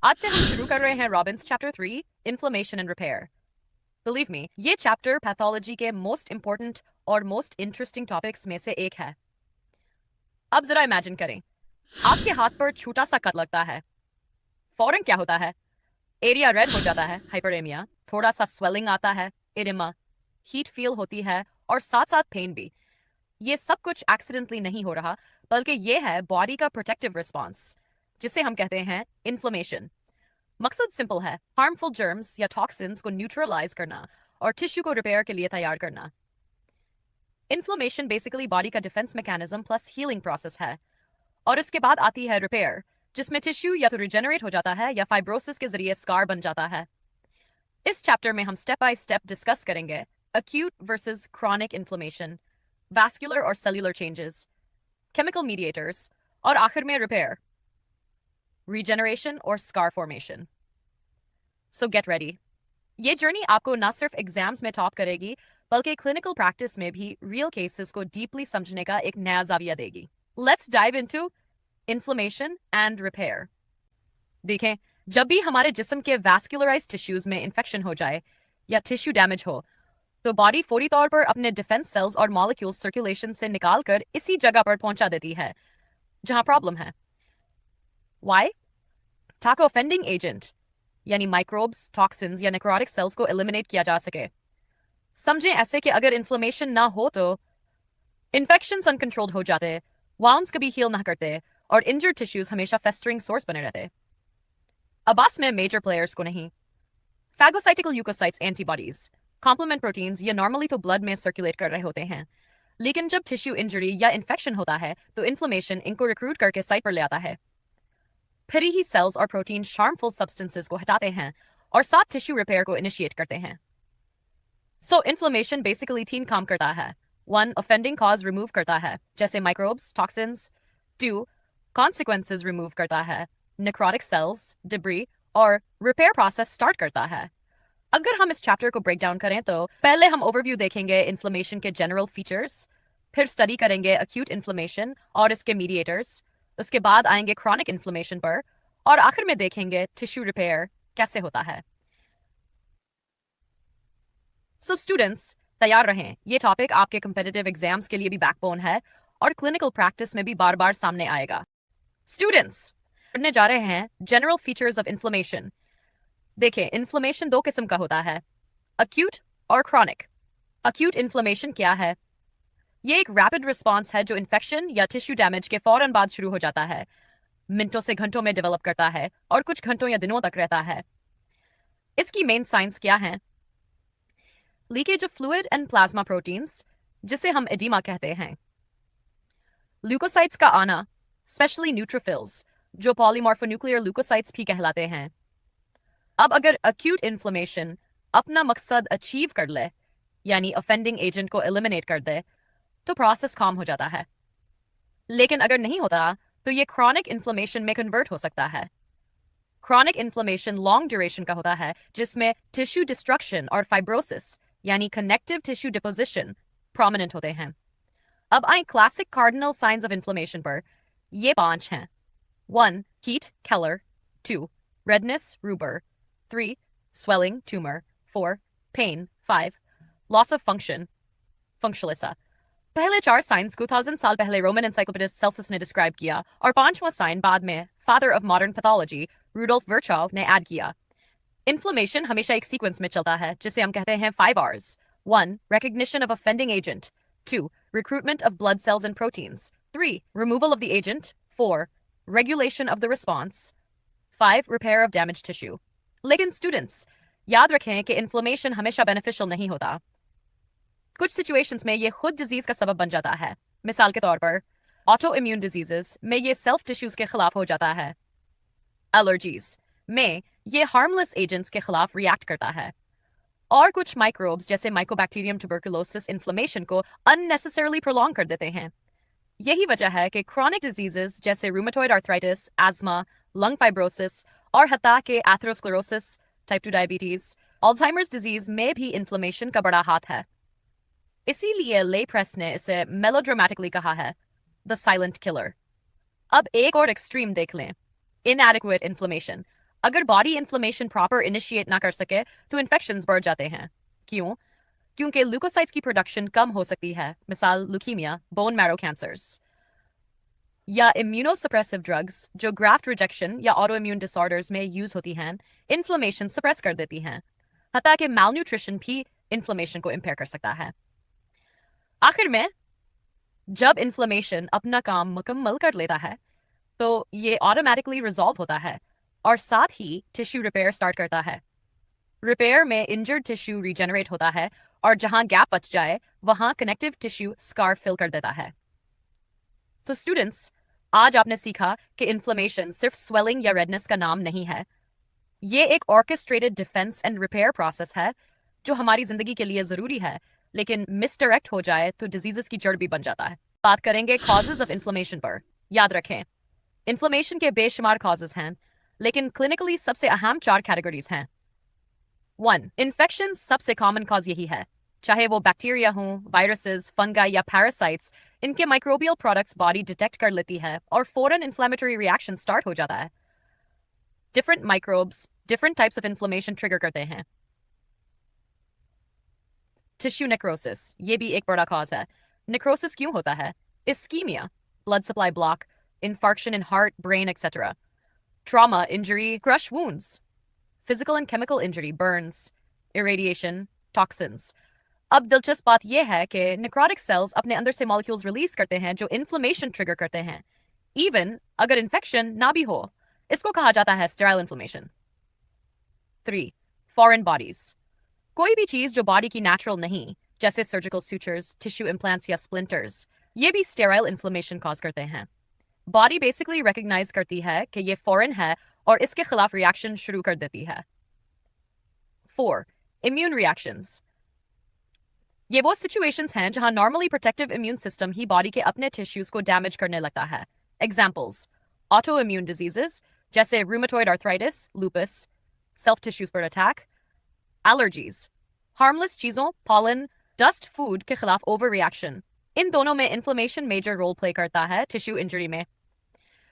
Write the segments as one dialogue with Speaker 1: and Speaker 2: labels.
Speaker 1: आज से हम शुरू कर रहे हैं Robins chapter 3 inflammation and repair. Believe me, ये चैप्टर पैथोलॉजी के मोस्ट इंपॉर्टेंट और मोस्ट इंटरेस्टिंग टॉपिक्स में से एक है। अब जरा इमेजिन करें, आपके हाथ पर छोटा सा कट लगता है। फौरन क्या होता है? एरिया रेड हो जाता है, हाइपरेमिया, थोड़ा सा स्वेलिंग आता है, एडिमा, हीट फील होती है और साथ साथ पेन भी। ये सब कुछ एक्सीडेंटली नहीं हो रहा, बल्कि ये है बॉडी का प्रोटेक्टिव रिस्पॉन्स, जिसे हम कहते हैं इन्फ्लेमेशन। मकसद सिंपल है, हार्मफुल जर्म्स या टॉक्सिन्स को न्यूट्रलाइज करना और टिश्यू को रिपेयर के लिए तैयार करना। इन्फ्लेमेशन बेसिकली बॉडी का defence mechanism plus healing process है, और इसके बाद आती है रिपेयर, जिसमें टिश्यू या तो रिजेनरेट हो जाता है या फाइब्रोसिस के जरिए स्कार बन जाता है। इस चैप्टर में हम स्टेप बाय स्टेप डिस्कस करेंगे acute versus chronic inflammation, vascular और सेल्युलर चेंजेस, केमिकल मीडिएटर्स और आखिर में रिपेयर, रीजेनरेशन और स्कार फॉर्मेशन। सो गेट रेडी। ये जर्नी आपको ना सिर्फ एग्जाम्स में टॉप करेगी, बल्कि क्लिनिकल प्रैक्टिस में भी रियल केसेस को डीपली समझने का एक नया जाविया देगी। Let's dive into inflammation and repair. देखें, जब भी हमारे जिस्म के वैस्कुलराइज्ड टिश्यूज में इन्फेक्शन हो जाए या टिश्यू डैमेज हो, तो बॉडी फौरी तौर पर अपने डिफेंस सेल्स और मॉलिक्यूल्स सर्कुलेशन से निकालकर इसी जगह पर पहुंचा देती है जहां प्रॉब्लम है। वाई? ताकि ऑफेंडिंग एजेंट यानी माइक्रोब्स, टॉक्सिन्स या नेक्रोटिक सेल्स को एलिमिनेट किया जा सके। समझें ऐसे कि अगर इन्फ्लेमेशन ना हो तो इन्फेक्शन अनकंट्रोल्ड हो जाते, वाउंड्स कभी हील ना करते और इंजर्ड टिश्यूज हमेशा फेस्टरिंग सोर्स बने रहते। अबास में मेजर प्लेयर्स को नहीं, फैगोसाइटिकल ल्यूकोसाइट्स एंटीबॉडीज, कॉम्प्लीमेंट प्रोटीन्स ये नॉर्मली तो ब्लड में सर्कुलेट कर रहे होते हैं, लेकिन जब टिश्यू इंजरी या इन्फेक्शन होता है तो इन्फ्लेमेशन इनको रिक्रूट करके साइट पर ले आता है। फिर ही सेल्स और प्रोटीन हार्मफुल सब्सटेंसेस को हटाते हैं और साथ टिश्यू रिपेयर को इनिशिएट करते हैं। सो इन्फ्लेमेशन बेसिकली 3 काम करता है। 1. ऑफेंडिंग कॉज रिमूव करता है, जैसे माइक्रोब्स, टॉक्सिन्स। 2. कॉन्सिक्वेंसेस रिमूव करता है, नेक्रोटिक सेल्स, डिब्री। और रिपेयर प्रोसेस स्टार्ट करता है। अगर हम इस चैप्टर को ब्रेक डाउन करें तो पहले हम ओवरव्यू देखेंगे इन्फ्लेमेशन के जनरल फीचर्स, फिर स्टडी करेंगे अक्यूट इन्फ्लेमेशन और इसके मीडिएटर्स, उसके बाद आएंगे क्रॉनिक इन्फ्लेमेशन पर, और आखिर में देखेंगे टिश्यू रिपेयर कैसे होता है। सो स्टूडेंट्स, तैयार रहें, ये टॉपिक आपके कंपेटिटिव एग्जाम्स के लिए भी बैकबोन है और क्लिनिकल प्रैक्टिस में भी बार बार सामने आएगा। स्टूडेंट्स, पढ़ने जा रहे हैं जनरल फीचर्स ऑफ इन्फ्लेमेशन। देखिए, इन्फ्लेमेशन 2 किस्म का होता है, अक्यूट और क्रॉनिक। अक्यूट इन्फ्लेमेशन क्या है? ये एक रैपिड रिस्पॉन्स है जो इन्फेक्शन या टिश्यू डैमेज के फौरन बाद शुरू हो जाता है, मिनटों से घंटों में डेवलप करता है और कुछ घंटों या दिनों तक रहता है। इसकी मेन साइंस क्या है? Leakage of fluid and plasma proteins, जिसे हम एडिमा कहते हैं। ल्यूकोसाइट्स का आना, स्पेशली न्यूट्रोफिल्स, जो पॉलीमॉर्फोन्यूक्लियर ल्यूकोसाइट्स भी कहलाते हैं। अब अगर अक्यूट इन्फ्लेमेशन अपना मकसद अचीव कर ले, यानी ऑफेंडिंग एजेंट को एलिमिनेट कर दे, तो प्रोसेस काम हो जाता है। लेकिन अगर नहीं होता तो ये क्रॉनिक इन्फ्लेमेशन में कन्वर्ट हो सकता है। क्रॉनिक इन्फ्लेमेशन लॉन्ग ड्यूरेशन का होता है, जिसमें टिश्यू डिस्ट्रक्शन और फाइब्रोसिस यानी कनेक्टिव टिश्यू डिपोजिशन प्रोमिनेंट होते हैं। अब आए classic cardinal science of inflammation पर। ये 5 हैं। 1. Heat, Keller. 2. redness, रूबर। 3. swelling, tumor। 4. pain। 5. loss of function, functionalissa। पहले 4 साइंस को 1000 साल पहले रोमन एनसाइक्लोपीडिस्ट सेल्सियस ने डिस्क्राइब किया, और 5वां साइन बाद में father of modern pathology Rudolf Virchow ने ऐड किया। इन्फ्लेमेशन हमेशा एक सीक्वेंस में चलता है, जिसे हम कहते हैं 5 R's। 1. recognition of offending agent। 2. recruitment of blood cells and proteins। 3. removal of the agent। 4. regulation of the response। 5. repair of damaged tissue। लेकिन स्टूडेंट्स, याद रखें कि इन्फ्लेमेशन हमेशा बेनिफिशियल नहीं होता। कुछ सिचुएशंस में ये खुद डिजीज का सबब बन जाता है। मिसाल के तौर पर ऑटो इम्यून डिजीजेस में ये सेल्फ टिश्यूज के खिलाफ हो जाता है। एलर्जीज में ये हार्मलेस एजेंट्स के खिलाफ रिएक्ट करता है। और कुछ माइक्रोब्स जैसे माइकोबैक्टीरियम ट्यूबरकुलोसिस इन्फ्लेमेशन को अननेसेसरली प्रोलॉन्ग कर देते हैं। यही वजह है कि क्रॉनिक डिजीजेस जैसे रूमेटॉइड आर्थराइटिस, एज्मा, लंग फाइब्रोसिस और हत्ता के atherosclerosis, type 2 diabetes, Alzheimer's disease में भी इन्फ्लेमेशन का बड़ा हाथ है। इसीलिए ले प्रेस ने इसे मेलोड्रामेटिकली कहा है, द साइलेंट किलर। अब एक और एक्सट्रीम देख लें, इनएडिक्वेट इन्फ्लेमेशन। अगर बॉडी इन्फ्लेमेशन प्रॉपर इनिशिएट ना कर सके तो इन्फेक्शंस बढ़ जाते हैं। क्यों? क्योंकि ल्यूकोसाइट्स की प्रोडक्शन कम हो सकती है, मिसाल ल्यूकीमिया, बोन मैरो कैंसर्स, या इम्यूनोसप्रेसिव ड्रग्स जो ग्राफ्ट रिजेक्शन या ऑटो इम्यून डिसऑर्डर्स में यूज होती हैं, इन्फ्लेमेशन सप्रेस कर देती हैं। हता कि मैलन्यूट्रिशन भी इन्फ्लेमेशन को इम्पेयर कर सकता है। आखिर में जब इन्फ्लेमेशन अपना काम मुकम्मल कर लेता है तो ये ऑटोमेटिकली रिजॉल्व होता है और साथ ही टिश्यू रिपेयर स्टार्ट करता है। रिपेयर में इंजर्ड टिश्यू रीजेनरेट होता है और जहां गैप बच जाए वहां कनेक्टिव टिश्यू स्कार फिल कर देता है। तो स्टूडेंट्स, आज आपने सीखा कि इन्फ्लेमेशन सिर्फ स्वेलिंग या रेडनेस का नाम नहीं है। ये एक orchestrated defence and repair process है जो हमारी जिंदगी के लिए जरूरी है, लेकिन मिसडायरेक्ट हो जाए तो डिजीजेस की जड़ भी बन जाता है। बात करेंगे कॉजेज ऑफ इन्फ्लेमेशन पर। याद रखें, इन्फ्लेमेशन के बेशुमार कॉजेज हैं, लेकिन क्लिनिकली सबसे अहम 4 कैटेगरीज हैं। 1. इन्फेक्शन सबसे कॉमन कॉज यही है, चाहे वो बैक्टीरिया हों, वायरसेस, फंगाई या पैरासाइट्स। इनके माइक्रोबियल प्रोडक्ट्स बॉडी डिटेक्ट कर लेती है और फौरन इन्फ्लेमेटरी रिएक्शन स्टार्ट हो जाता है। Different microbes different types of inflammation trigger करते हैं। टिश्यू नेक्रोसिस ये भी एक बड़ा कॉज है। नेक्रोसिस क्यों होता है? Ischaemia, blood supply block, infarction in heart, brain, etc. Trauma, injury, crush wounds, physical and chemical injury, burns, irradiation, toxins. अब दिलचस्प बात यह है कि नेक्रोटिक सेल्स अपने अंदर से मॉलिक्यूल्स रिलीज करते हैं जो इन्फ्लेमेशन ट्रिगर करते हैं, इवन अगर इन्फेक्शन ना भी हो। इसको कहा जाता है स्टेराइल इन्फ्लेमेशन। 3. फॉरेन बॉडीज कोई भी चीज जो बॉडी की नेचुरल नहीं, जैसे सर्जिकल सूचर्स, टिश्यू इम्प्लांट्स या स्प्लिंटर्स, ये भी स्टेराइल इन्फ्लेमेशन कॉज करते हैं। बॉडी बेसिकली रिकग्नाइज करती है कि ये फॉरेन है और इसके खिलाफ रिएक्शन शुरू कर देती है। 4. इम्यून रिएक्शंस ये वो सिचुएशंस हैं जहां नॉर्मली प्रोटेक्टिव इम्यून सिस्टम ही बॉडी के अपने टिश्यूज को डैमेज करने लगता है। एग्जाम्पल्स, ऑटो इम्यून डिजीजेस जैसे rheumatoid arthritis, lupus, self tissues पर अटैक, एलर्जीज, हार्मलेस चीजों, पॉलन, डस्ट, फूड के खिलाफ ओवर रिएक्शन। इन दोनों में इन्फ्लेमेशन मेजर रोल प्ले करता है टिश्यू इंजरी में।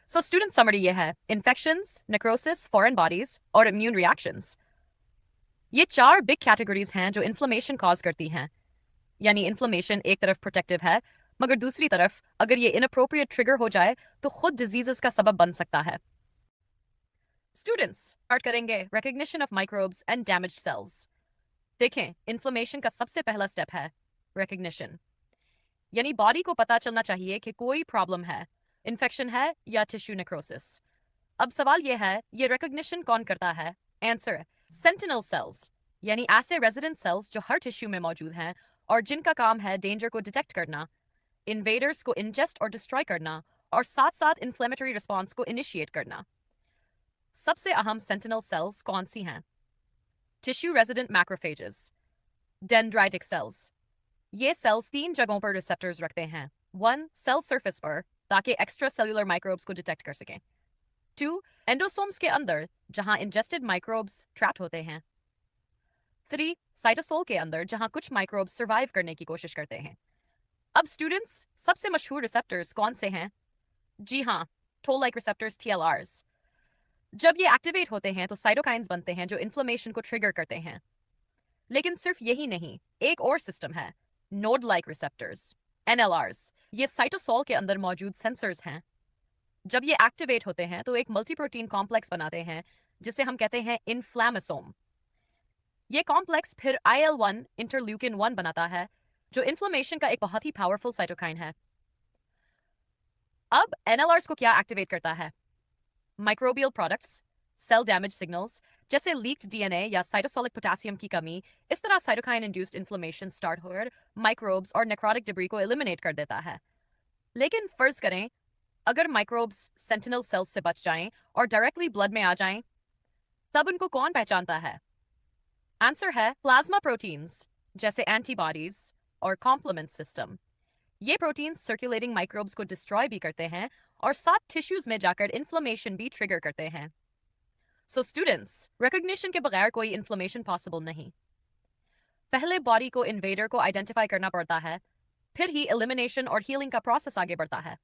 Speaker 1: सो स्टूडेंट समरी ये है, इन्फेक्शंस, नेक्रोसिस, फॉरेन बॉडीज और इम्यून रिएक्शंस, ये 4 बिग कैटेगरीज हैं जो इन्फ्लेमेशन कॉज करती हैं। यानी इन्फ्लेमेशन एक तरफ प्रोटेक्टिव है, मगर दूसरी तरफ अगर ये इनअप्रोप्रिएट ट्रिगर हो जाए तो खुद डिजीजेस का सबब बन सकता है। स्टूडेंट्स स्टार्ट करेंगे recognition of microbes and damaged cells. देखें, इन्फ्लेमेशन का सबसे पहला स्टेप है रिकग्निशन, यानी बॉडी को पता चलना चाहिए कि कोई प्रॉब्लम है, इन्फेक्शन है या टिश्यू नेक्रोसिस। अब सवाल यह है, ये रिकग्निशन कौन करता है? आंसर, सेंटिनल सेल्स, यानी ऐसे रेजिडेंट सेल्स जो हर टिश्यू में मौजूद हैं और जिनका काम है डेंजर को डिटेक्ट करना, इन्वेडर्स को इंजेस्ट और डिस्ट्रॉय करना और साथ साथ इन्फ्लेमेटरी रिस्पॉन्स को इनिशिएट करना। सबसे अहम सेंटिनल सेल्स कौन सी हैं? Tissue resident macrophages, dendritic sales. ये सेल्स 3 जगहों पर रिसेप्टर्स रखते हैं। 1. सेल सरफेस पर, ताकि एक्स्ट्रा सेलुलर माइक्रोब्स को डिटेक्ट कर सकें। 2. एंडोसोम्स के अंदर, जहां इंजेस्टेड माइक्रोब्स ट्रैप्ड होते हैं। 3. साइटोसोल के अंदर, जहां कुछ माइक्रोब्स सर्वाइव करने की कोशिश करते हैं। अब स्टूडेंट्स, सबसे मशहूर रिसेप्टर्स कौन से हैं? जी हाँ, टोल लाइक रिसेप्टर्स, TLRs। जब ये एक्टिवेट होते हैं तो साइटोकाइंस बनते हैं जो इन्फ्लेमेशन को ट्रिगर करते हैं। लेकिन सिर्फ यही नहीं, एक और सिस्टम है, नोड लाइक रिसेप्टर्स, NLRs। ये साइटोसोल के अंदर मौजूद सेंसर्स हैं। जब ये एक्टिवेट होते हैं तो एक मल्टीप्रोटीन कॉम्प्लेक्स बनाते हैं जिसे हम कहते हैं इन्फ्लामेसोम। ये कॉम्प्लेक्स फिर IL-1 इंटरल्यूकिन 1 बनाता है जो इन्फ्लेमेशन का एक बहुत ही पावरफुल साइटोकाइन है। अब NLRs को क्या एक्टिवेट करता है? Microbial products, cell damage signals जैसे लीक्ड DNA या साइटोसोलिक पोटेशियम की कमी। इस तरह साइटोकाइन इंड्यूस्ड इन्फ्लेमेशन स्टार्ट होकर माइक्रोब्स और नेक्रोटिक डिब्री को एलिमिनेट कर देता है। लेकिन फर्ज करें अगर माइक्रोब्स सेंटिनल सेल्स से बच जाएं और डायरेक्टली ब्लड में आ जाएं, तब उनको कौन पहचानता है? आंसर है प्लाज्मा प्रोटीन्स जैसे एंटीबॉडीज और कॉम्प्लीमेंट सिस्टम। ये प्रोटीन्स सर्कुलेटिंग माइक्रोब्स को डिस्ट्रॉय भी करते हैं और साथ टिश्यूज में जाकर इन्फ्लेमेशन भी ट्रिगर करते हैं। सो स्टूडेंट्स, रिकग्निशन के बगैर कोई इन्फ्लेमेशन पॉसिबल नहीं। पहले बॉडी को इन्वेडर को आइडेंटिफाई करना पड़ता है, फिर ही एलिमिनेशन और हीलिंग का प्रोसेस आगे बढ़ता है।